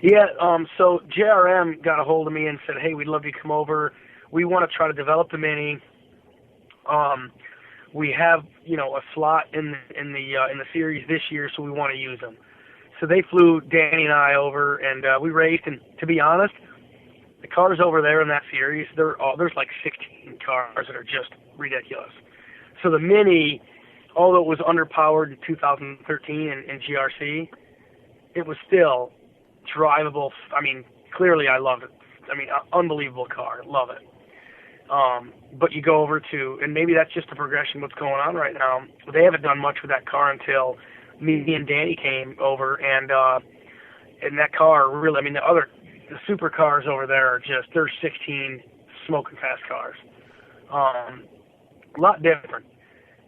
Yeah, so JRM got a hold of me and said, hey, we'd love you to come over. We want to try to develop the Mini. We have, a slot in the series this year, so we want to use them. So they flew Danny and I over, and we raced. And to be honest, the cars over there in that series, there's like 16 cars that are just ridiculous. So the Mini, although it was underpowered in 2013 in GRC, it was still drivable. I mean, clearly I loved it. I mean, unbelievable car. Love it. But you go over to, and maybe that's just the progression of what's going on right now. They haven't done much with that car until me and Danny came over, and that car really, I mean, the supercars over there are just, they're 16 smoking fast cars. A lot different.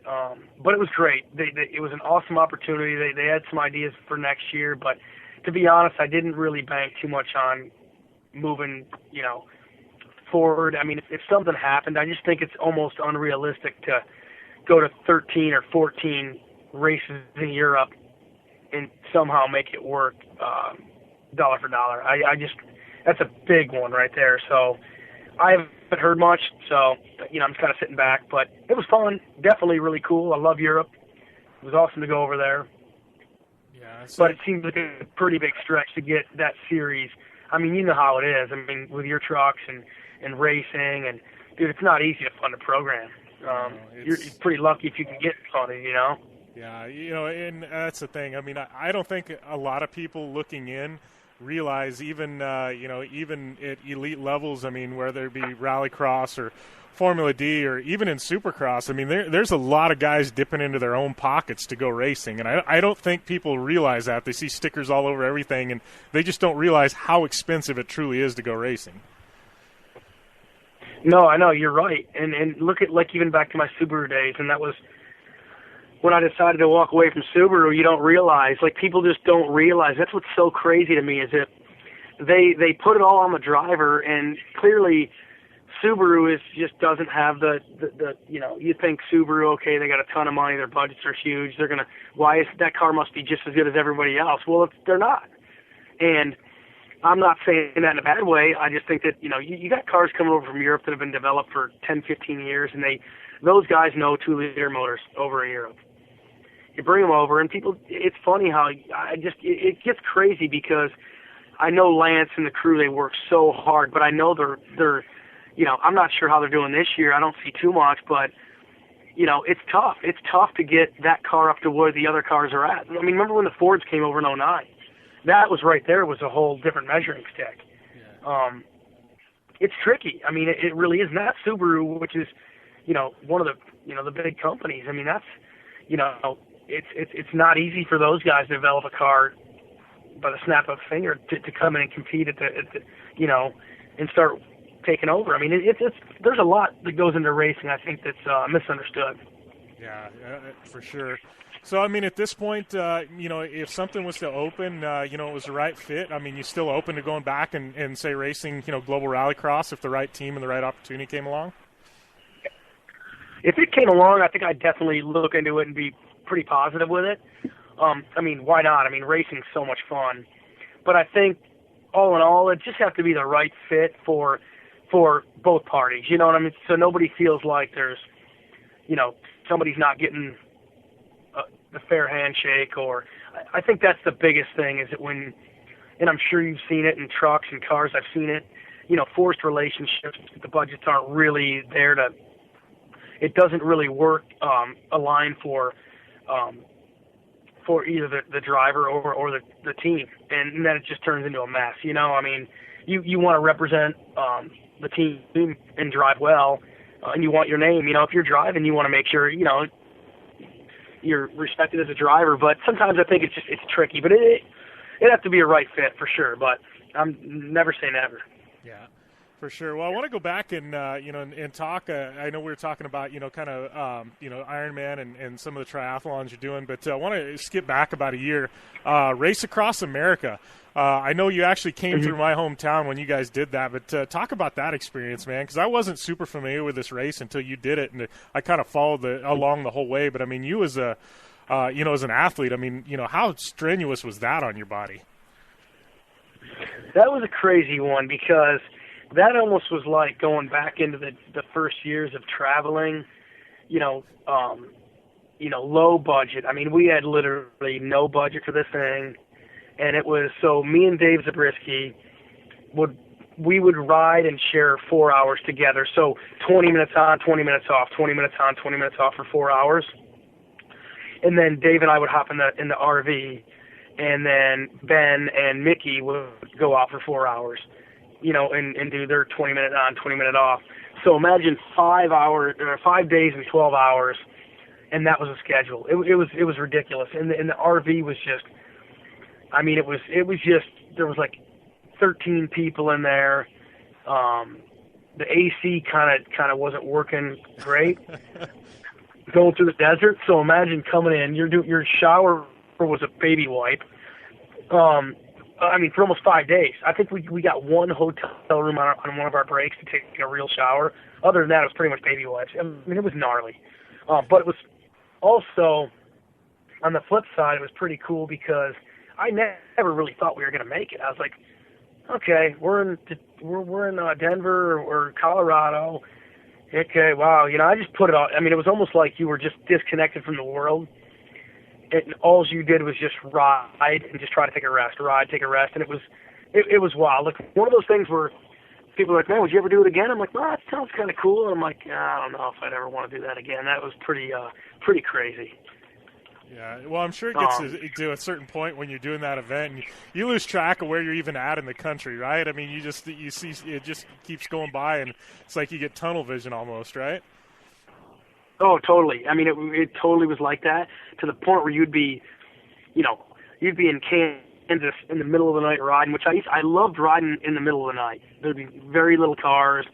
But it was great. It was an awesome opportunity. They had some ideas for next year, but to be honest, I didn't really bank too much on moving, forward. I mean, if something happened, I just think it's almost unrealistic to go to 13 or 14 races in Europe and somehow make it work dollar for dollar. I just, that's a big one right there. So I haven't heard much, so, I'm just kind of sitting back. But it was fun, definitely really cool. I love Europe. It was awesome to go over there. Yeah, so, but it seems like a pretty big stretch to get that series. I mean, you know how it is. I mean, with your trucks and racing, and dude, it's not easy to fund a program. You're pretty lucky if you can get funded, Yeah, and that's the thing. I mean, I don't think a lot of people looking in realize even at elite levels, I mean, whether it be rallycross or Formula D or even in Supercross, I mean, there's a lot of guys dipping into their own pockets to go racing, and I don't think people realize that. They see stickers all over everything, and they just don't realize how expensive it truly is to go racing. No, I know, you're right. And look at, like, even back to my Subaru days, and that was when I decided to walk away from Subaru. You don't realize, like, people just don't realize. That's what's so crazy to me, is that they put it all on the driver, and clearly Subaru just doesn't have the you think Subaru, okay, they got a ton of money, their budgets are huge, that car must be just as good as everybody else. Well, they're not. And I'm not saying that in a bad way. I just think that, you got cars coming over from Europe that have been developed for 10, 15 years, and those guys know 2-liter motors over in Europe. You bring them over, and people, it's funny how it gets crazy because I know Lance and the crew, they work so hard, but I know they're I'm not sure how they're doing this year. I don't see too much, but, it's tough. It's tough to get that car up to where the other cars are at. I mean, remember when the Fords came over in 2009? That was right there was a whole different measuring stick. Yeah. It's tricky. I mean, it really is. And that Subaru, which is, one of the, the big companies. I mean, that's, it's not easy for those guys to develop a car by the snap of a finger to come in and compete at the and start taking over. I mean, there's a lot that goes into racing. I think that's misunderstood. Yeah, for sure. So, I mean, at this point, if something was to open, it was the right fit, I mean, you still open to going back and say, racing, global rallycross if the right team and the right opportunity came along? If it came along, I think I'd definitely look into it and be pretty positive with it. I mean, why not? I mean, racing's so much fun. But I think, all in all, it just has to be the right fit for both parties. You know what I mean? So nobody feels like there's, somebody's not getting the fair handshake, or I think that's the biggest thing is that when, and I'm sure you've seen it in trucks and cars, I've seen it, forced relationships, the budgets aren't really there it doesn't really work, align for either the driver or the team, and then it just turns into a mess. I mean, you want to represent the team and drive well, and you want your name. If you're driving, you want to make sure, you're respected as a driver, but sometimes I think it's tricky. But it has to be a right fit for sure. But I'm never say never. Yeah, for sure. Well, I want to go back and and talk. I know we were talking about kind of Ironman and some of the triathlons you're doing, but I want to skip back about a year. Race Across America. I know you actually came through my hometown when you guys did that, but talk about that experience, man, because I wasn't super familiar with this race until you did it, and I kind of followed along the whole way. But I mean, you as a as an athlete, I mean, how strenuous was that on your body? That was a crazy one because that almost was like going back into the first years of traveling, low budget. I mean, we had literally no budget for this thing, and it was, so me and Dave Zabriskie we would ride and share 4 hours together. So 20 minutes on, 20 minutes off, 20 minutes on, 20 minutes off for 4 hours. And then Dave and I would hop in the RV, and then Ben and Mickey would go out for 4 hours, and do their 20 minute on, 20 minute off. So imagine 5 days and 12 hours, and that was a schedule. It was ridiculous. And the RV was just, I mean, it was just, there was like 13 people in there. The AC kind of wasn't working great. Going through the desert, so imagine coming in. Your shower was a baby wipe. I mean, for almost 5 days. I think we got one hotel room on one of our breaks to take a real shower. Other than that, it was pretty much baby wipes. I mean, it was gnarly. But it was also, on the flip side, it was pretty cool because I never really thought we were going to make it. I was like, okay, we're in Denver or Colorado. Okay, wow. I just put it all. I mean, it was almost like you were just disconnected from the world. And all you did was just ride and just try to take a rest, take a rest. And it was wild. Like, one of those things where people are like, man, would you ever do it again? I'm like, well, that sounds kind of cool. And I'm like, I don't know if I'd ever want to do that again. That was pretty crazy. Yeah, well, I'm sure it gets to a certain point when you're doing that event, and you lose track of where you're even at in the country, right? I mean, you see it just keeps going by, and it's like you get tunnel vision almost, right? Oh, totally. I mean, it totally was like that, to the point where you'd be in Kansas in the middle of the night riding, which I loved riding in the middle of the night. There'd be very little cars,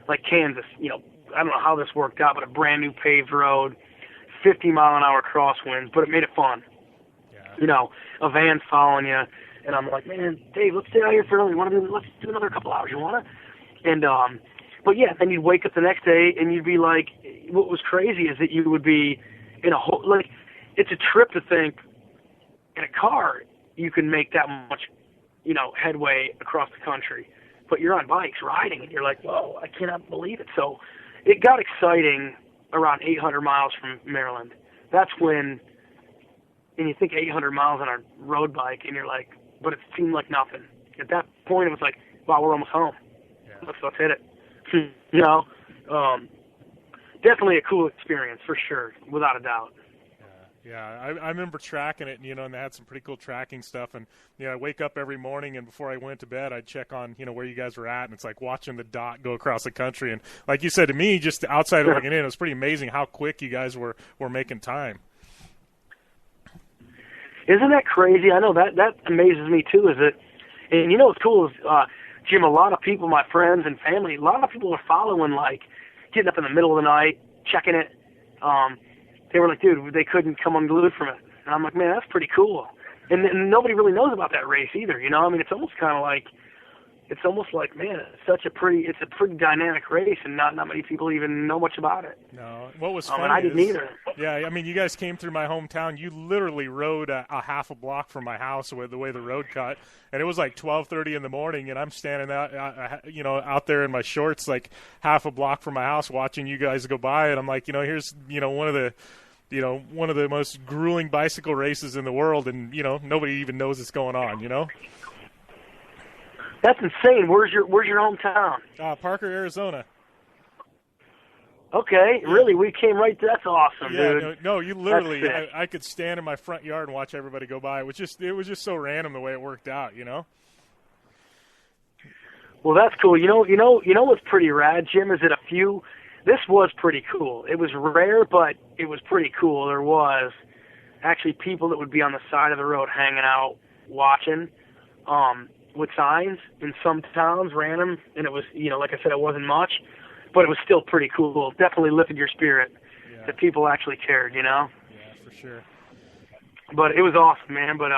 like Kansas. I don't know how this worked out, but a brand new paved road, 50-mile-an-hour crosswinds, but it made it fun. Yeah. A van following you, and I'm like, man, Dave, let's stay out here for early. Let's do another couple hours. You wanna? And but yeah, then you'd wake up the next day and you'd be like, what was crazy is that you would be in a whole, like, it's a trip to think in a car you can make that much, headway across the country, but you're on bikes riding and you're like, whoa, I cannot believe it. So it got exciting around 800 miles from Maryland. That's when, and you think 800 miles on a road bike, and you're like, but it seemed like nothing. At that point, it was like, wow, we're almost home. Yeah. Let's hit it. Definitely a cool experience, for sure, without a doubt. Yeah, I remember tracking it, and they had some pretty cool tracking stuff. And I wake up every morning, and before I went to bed, I'd check on where you guys were at, and it's like watching the dot go across the country. And like you said to me, just outside of looking in, it was pretty amazing how quick you guys were making time. Isn't that crazy? I know that amazes me too. Is it? And what's cool is, Jim, a lot of people, my friends and family, a lot of people are following, like getting up in the middle of the night, checking it. They were like, dude, they couldn't come unglued from it. And I'm like, man, that's pretty cool. And nobody really knows about that race either, I mean, it's almost like, man, it's a pretty dynamic race, and not many people even know much about it. No, what was funny and I didn't either. Yeah, I mean, you guys came through my hometown. You literally rode a half a block from my house with the way the road cut, and it was like 12:30 in the morning, and I'm standing out, out there in my shorts, like half a block from my house, watching you guys go by, and I'm like, here's one of the most grueling bicycle races in the world, and nobody even knows it's going on. That's insane. Where's your hometown? Parker, Arizona. Okay, really? We came right there. That's awesome, dude. No, you literally. I could stand in my front yard and watch everybody go by. It was just so random the way it worked out, Well, that's cool. You know what's pretty rad, Jim, is that this was pretty cool. It was rare, but it was pretty cool. There was actually people that would be on the side of the road hanging out, watching, with signs in some towns, random, and it was, like I said, it wasn't much, but it was still pretty cool. Definitely lifted your spirit that people actually cared, Yeah, for sure. But it was awesome, man. But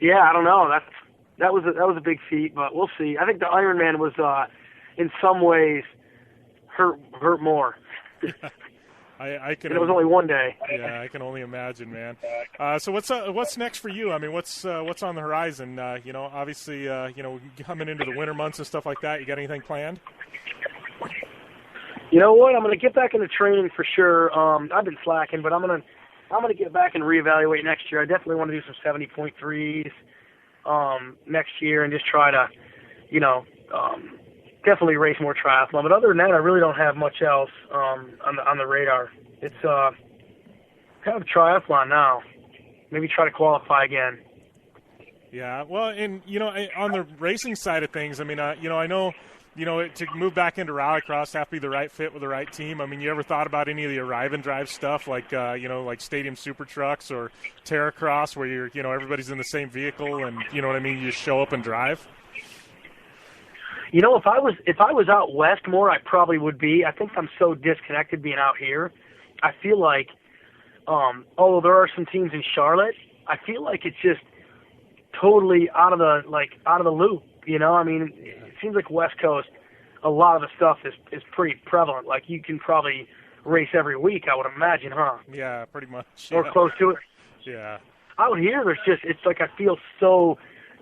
yeah, I don't know. That was a big feat, but we'll see. I think the Ironman was in some ways hurt more. I can. And it was only one day. Yeah, I can only imagine, man. So what's next for you? I mean, what's on the horizon? Obviously, coming into the winter months and stuff like that. You got anything planned? You know what? I'm going to get back into training for sure. I've been slacking, but I'm going to get back and reevaluate next year. I definitely want to do some 70.3s next year and just try to, definitely race more triathlon. But other than that, I really don't have much else on the radar. It's kind of triathlon now. Maybe try to qualify again. Yeah, well, and on the racing side of things, I mean, I know, to move back into rallycross, have to be the right fit with the right team. I mean, you ever thought about any of the arrive and drive stuff, like like Stadium Super Trucks or Terracross, where everybody's in the same vehicle and you just show up and drive? If I was out west more, I probably would be. I think I'm so disconnected being out here. I feel like, although there are some teams in Charlotte, I feel like it's just totally out of the loop. I mean, it seems like West Coast, a lot of the stuff is pretty prevalent. Like you can probably race every week, I would imagine, huh? Yeah, pretty much. Or close to it. Yeah. Out here, it's like I feel so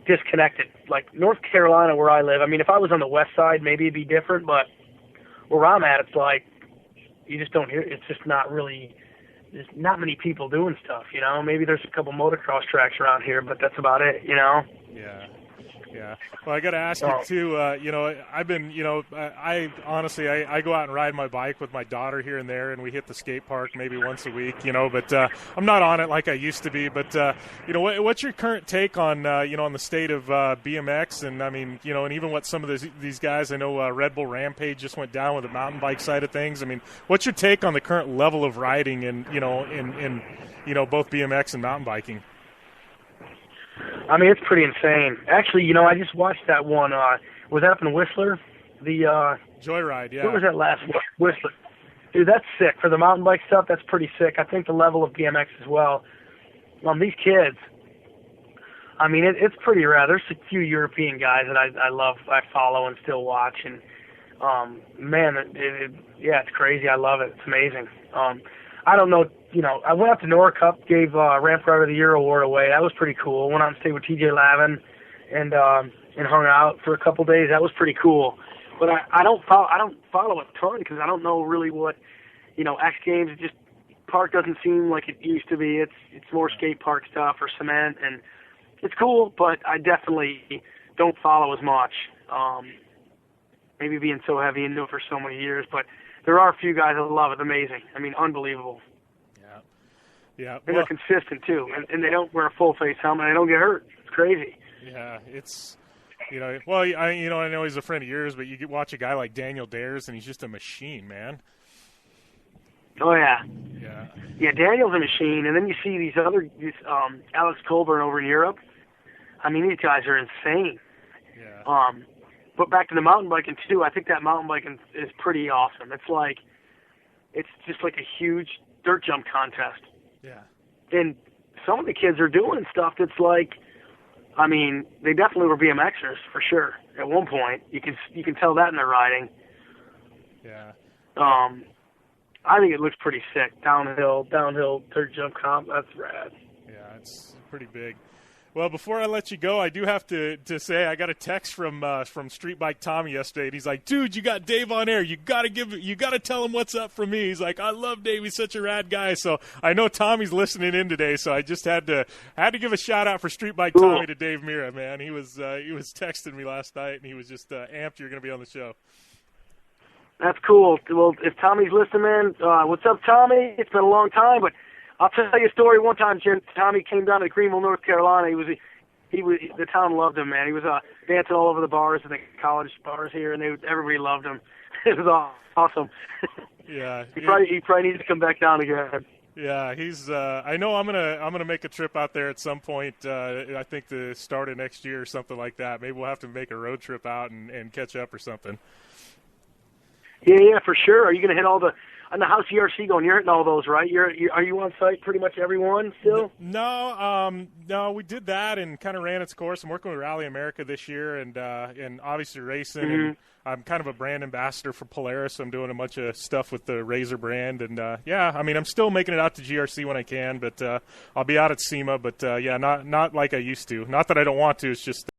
disconnected. Like North Carolina, where I live, I mean, if I was on the west side, maybe it'd be different, but where I'm at, it's like you just don't hear. It's just not really. There's not many people doing stuff. Maybe there's a couple motocross tracks around here, but that's about it. Yeah. Yeah. Well, I got to ask you too. I've been, I honestly, I go out and ride my bike with my daughter here and there, and we hit the skate park maybe once a week. But I'm not on it like I used to be. But what's your current take on, on the state of BMX? And I mean, and even what some of these guys, I know Red Bull Rampage just went down with the mountain bike side of things. I mean, what's your take on the current level of riding in both BMX and mountain biking? I mean, it's pretty insane. Actually, I just watched that one. Was that up in Whistler? The Joyride, yeah. What was that last one? Whistler. Dude, that's sick. For the mountain bike stuff, that's pretty sick. I think the level of BMX as well. These kids, I mean, it's pretty rad. There's a few European guys that I follow and still watch. And, man, it's crazy. I love it. It's amazing. I don't know, I went up to Nora Cup, gave Ramp Rider of the Year award away. That was pretty cool. Went out and stayed with TJ Lavin and hung out for a couple days. That was pretty cool. But I don't follow a ton because I don't know really what, X Games, just park doesn't seem like it used to be. It's more skate park stuff or cement, and it's cool, but I definitely don't follow as much. Maybe being so heavy into it for so many years, but there are a few guys that love it. Amazing. I mean, unbelievable. Yeah. Yeah. And they're consistent, too. And they don't wear a full-face helmet. And they don't get hurt. It's crazy. Yeah. It's, well, I know he's a friend of yours, but you watch a guy like Daniel Dares, and he's just a machine, man. Oh, yeah. Yeah. Yeah, Daniel's a machine. And then you see these Alex Colburn over in Europe. I mean, these guys are insane. Yeah. But back to the mountain biking, too, I think that mountain biking is pretty awesome. It's just like a huge dirt jump contest. Yeah. And some of the kids are doing stuff that's like, I mean, they definitely were BMXers, for sure. At one point, you can tell that in their riding. Yeah. I think it looks pretty sick. Downhill dirt jump comp, that's rad. Yeah, it's pretty big. Well, before I let you go, I do have to say I got a text from Street Bike Tommy yesterday, and he's like, "Dude, you got Dave on air. You gotta tell him what's up from me." He's like, "I love Dave. He's such a rad guy." So I know Tommy's listening in today, so I just had to give a shout out for Street Bike Tommy to Dave Mirra, man. He was texting me last night, and he was just amped you're going to be on the show. That's cool. Well, if Tommy's listening, man, what's up, Tommy? It's been a long time, but I'll tell you a story. One time, Tommy came down to Greenville, North Carolina. He was the town loved him, man. He was dancing all over the bars and the college bars here, and everybody loved him. It was awesome. Yeah, he probably needs to come back down again. Yeah, he's. I know I'm gonna make a trip out there at some point. I think the start of next year or something like that. Maybe we'll have to make a road trip out and catch up or something. Yeah, for sure. Are you gonna hit all And how's GRC going? You're hitting all those, right? Are you on site pretty much everyone still? No, we did that and kind of ran its course. I'm working with Rally America this year, and obviously racing. Mm-hmm. And I'm kind of a brand ambassador for Polaris. So I'm doing a bunch of stuff with the Razor brand, and I'm still making it out to GRC when I can, but I'll be out at SEMA. But not like I used to. Not that I don't want to. It's just